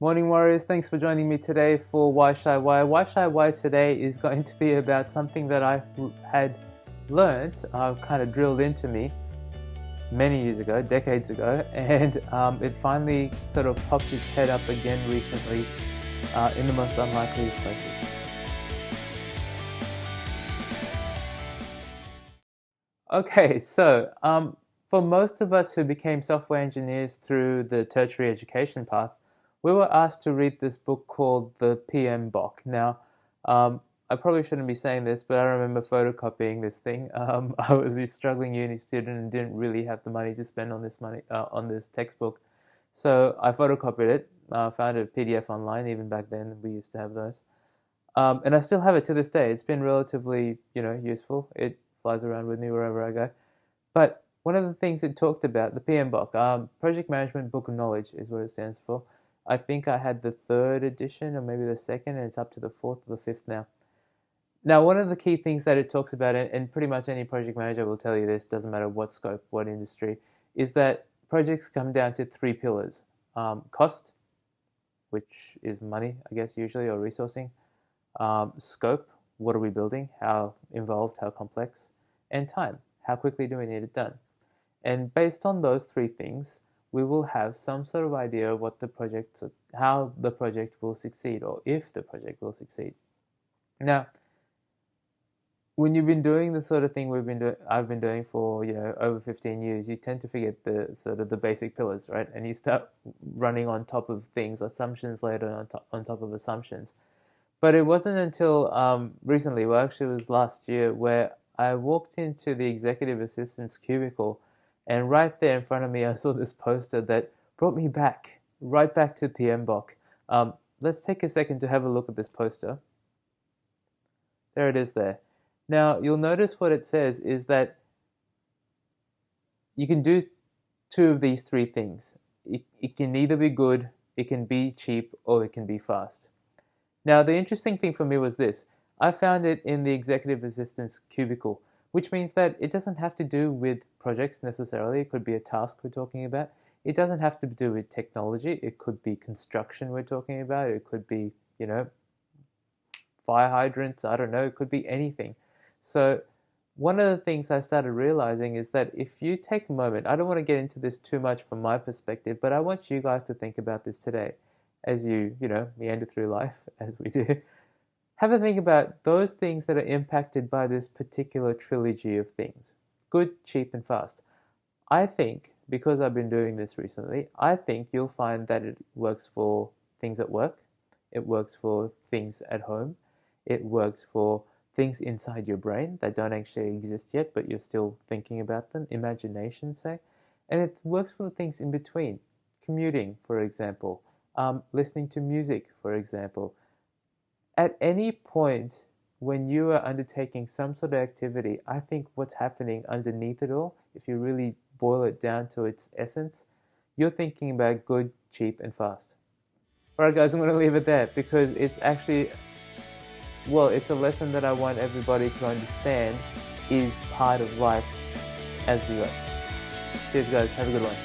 Morning Warriors, thanks for joining me today for Why Shy Why. Why Shy Why today is going to be about something that I had learned, kind of drilled into me many years ago, decades ago, and it finally sort of popped its head up again recently in the most unlikely of places. Okay, so for most of us who became software engineers through the tertiary education path, we were asked to read this book called the PM Bach. Now, I probably shouldn't be saying this, but I remember photocopying this thing. I was a struggling uni student and didn't really have the money to spend on this textbook, so I photocopied it. Found a PDF online. Even back then, we used to have those, and I still have it to this day. It's been relatively, useful. It flies around with me wherever I go. But one of the things it talked about, the PM Bach, Project Management Book of Knowledge is what it stands for. I think I had the third edition or maybe the second, and it's up to the fourth or the fifth now. Now, one of the key things that it talks about, and pretty much any project manager will tell you this, doesn't matter what scope, what industry, is that projects come down to three pillars. Cost, which is money, I guess, usually, or resourcing. Scope, what are we building, how involved, how complex, and time, how quickly do we need it done. And based on those three things, we will have some sort of idea of how the project will succeed, or if the project will succeed. Now, when you've been doing the sort of thing I've been doing for over 15 years, you tend to forget the sort of the basic pillars, right? And you start running on top of things, assumptions later on top of assumptions. But it wasn't until recently, well, actually it was last year, where I walked into the executive assistant's cubicle, and right there in front of me, I saw this poster that brought me right back to PM Bach. Let's take a second to have a look at this poster. There it is there. Now, you'll notice what it says is that you can do two of these three things. It can either be good, it can be cheap, or it can be fast. Now, the interesting thing for me was this. I found it in the executive assistant's cubicle, which means that it doesn't have to do with projects necessarily. It could be a task we're talking about. It doesn't have to do with technology. It could be construction we're talking about. It could be, fire hydrants. I don't know. It could be anything. So one of the things I started realizing is that if you take a moment, I don't want to get into this too much from my perspective, but I want you guys to think about this today as you meander through life, as we do. Have a think about those things that are impacted by this particular trilogy of things. Good, cheap, and fast. I think, because I've been doing this recently, I think you'll find that it works for things at work. It works for things at home. It works for things inside your brain that don't actually exist yet, but you're still thinking about them. Imagination, say. And it works for the things in between. Commuting, for example. Listening to music, for example. At any point when you are undertaking some sort of activity, I think what's happening underneath it all, if you really boil it down to its essence, you're thinking about good, cheap, and fast. Alright guys, I'm going to leave it there because it's actually, it's a lesson that I want everybody to understand is part of life as we go. Cheers guys, have a good one.